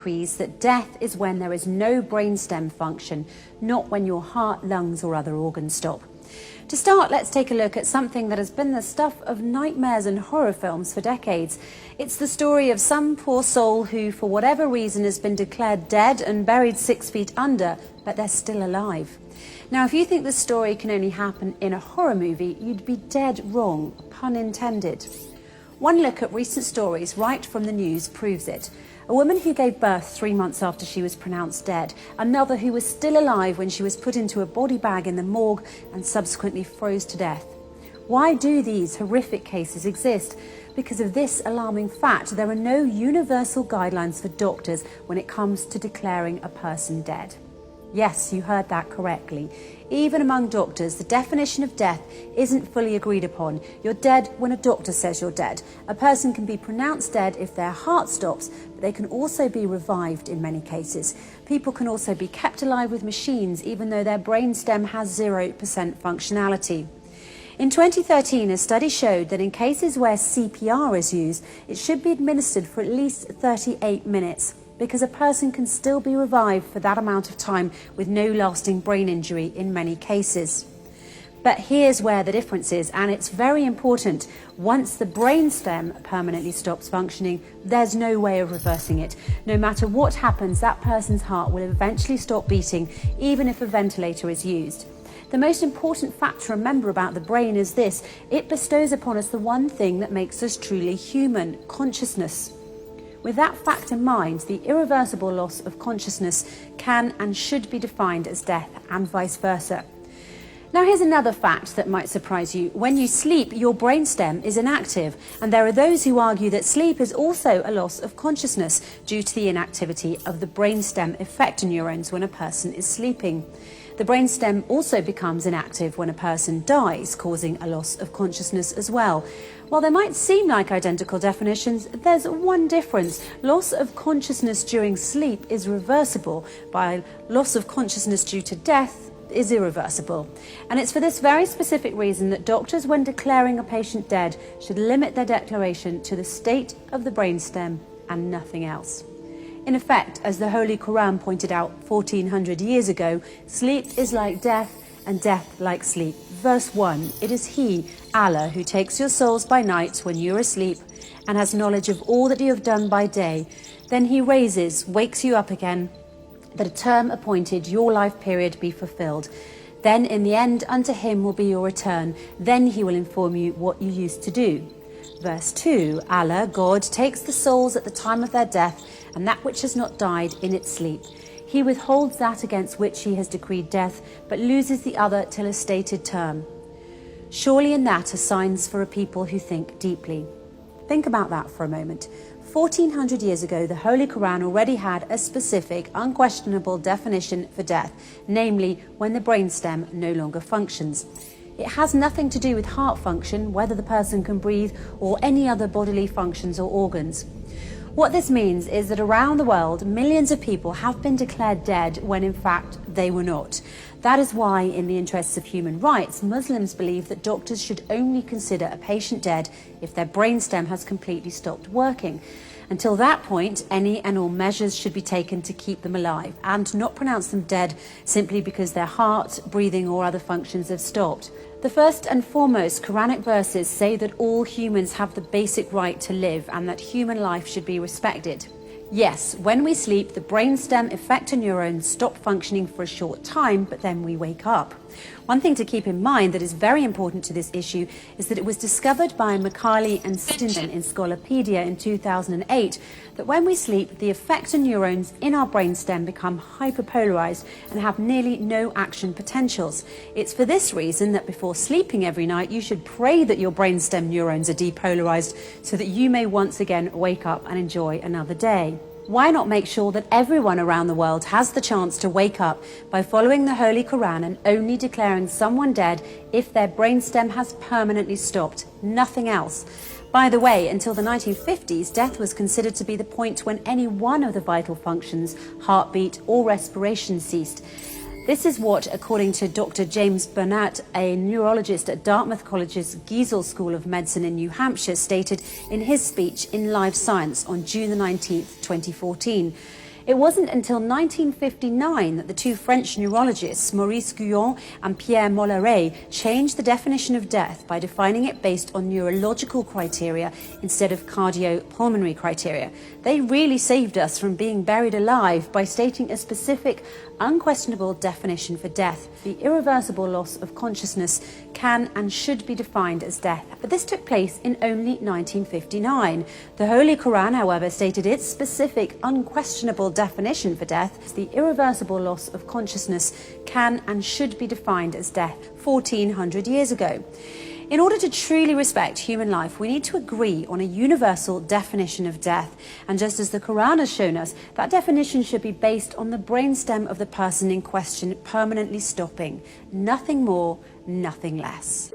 agrees that death is when there is no brainstem function, not when your heart, lungs or other organs stop. To start, let's take a look at something that has been the stuff of nightmares and horror films for decades. It's the story of some poor soul who, for whatever reason, has been declared dead and buried 6 feet under, but they're still alive. Now, if you think this story can only happen in a horror movie, you'd be dead wrong, pun intended. One look at recent stories right from the news proves it. A woman who gave birth 3 months after she was pronounced dead, another who was still alive when she was put into a body bag in the morgue and subsequently froze to death. Why do these horrific cases exist? Because of this alarming fact, there are no universal guidelines for doctors when it comes to declaring a person dead. Yes, you heard that correctly. Even among doctors, the definition of death isn't fully agreed upon. You're dead when a doctor says you're dead. A person can be pronounced dead if their heart stops, but they can also be revived in many cases. People can also be kept alive with machines, even though their brainstem has 0% functionality. In 2013, a study showed that in cases where CPR is used, it should be administered for at least 38 minutes. Because a person can still be revived for that amount of time with no lasting brain injury in many cases. But here's where the difference is, and it's very important. Once the brainstem permanently stops functioning, there's no way of reversing it. No matter what happens, that person's heart will eventually stop beating, even if a ventilator is used. The most important fact to remember about the brain is this: it bestows upon us the one thing that makes us truly human: consciousness. With that fact in mind, the irreversible loss of consciousness can and should be defined as death, and vice versa. Now, here's another fact that might surprise you. When you sleep, your brainstem is inactive, and there are those who argue that sleep is also a loss of consciousness due to the inactivity of the brainstem effector neurons when a person is sleeping. The brainstem also becomes inactive when a person dies, causing a loss of consciousness as well. While they might seem like identical definitions, there's one difference. Loss of consciousness during sleep is reversible, while loss of consciousness due to death is irreversible. And it's for this very specific reason that doctors, when declaring a patient dead, should limit their declaration to the state of the brainstem and nothing else. In effect, as the Holy Quran pointed out 1400 years ago, sleep is like death and death like sleep. Verse 1, it is He, Allah, who takes your souls by night when you are asleep and has knowledge of all that you have done by day. Then He wakes you up again, that a term appointed, your life period, be fulfilled. Then in the end unto Him will be your return. Then He will inform you what you used to do. Verse 2, Allah, God, takes the souls at the time of their death and that which has not died in its sleep. He withholds that against which He has decreed death, but loses the other till a stated term. Surely in that are signs for a people who think deeply. Think about that for a moment. 1400 years ago, the Holy Quran already had a specific, unquestionable definition for death, namely when the brainstem no longer functions. It has nothing to do with heart function, whether the person can breathe, or any other bodily functions or organs. What this means is that around the world, millions of people have been declared dead when in fact they were not. That is why, in the interests of human rights, Muslims believe that doctors should only consider a patient dead if their brainstem has completely stopped working. Until that point, any and all measures should be taken to keep them alive and not pronounce them dead simply because their heart, breathing or other functions have stopped. The first and foremost Quranic verses say that all humans have the basic right to live and that human life should be respected. Yes, when we sleep, the brainstem effector neurons stop functioning for a short time, but then we wake up. One thing to keep in mind that is very important to this issue is that it was discovered by Macaulay and Stinson in Scolopedia in 2008 that when we sleep, the effector neurons in our brainstem become hyperpolarized and have nearly no action potentials. It's for this reason that before sleeping every night, you should pray that your brainstem neurons are depolarized so that you may once again wake up and enjoy another day. Why not make sure that everyone around the world has the chance to wake up by following the Holy Quran and only declaring someone dead if their brainstem has permanently stopped, nothing else? By the way, until the 1950s, death was considered to be the point when any one of the vital functions, heartbeat or respiration, ceased. This is what, according to Dr. James Burnett, a neurologist at Dartmouth College's Giesel School of Medicine in New Hampshire, stated in his speech in Live Science on June the 19th, 2014. It wasn't until 1959 that the two French neurologists, Maurice Guyon and Pierre Molleret, changed the definition of death by defining it based on neurological criteria instead of cardiopulmonary criteria. They really saved us from being buried alive by stating a specific, unquestionable definition for death. The irreversible loss of consciousness can and should be defined as death. But this took place in only 1959. The Holy Quran, however, stated its specific, unquestionable definition for death. The irreversible loss of consciousness can and should be defined as death 1400 years ago. In order to truly respect human life, we need to agree on a universal definition of death. And just as the Quran has shown us, that definition should be based on the brainstem of the person in question permanently stopping. Nothing more, nothing less.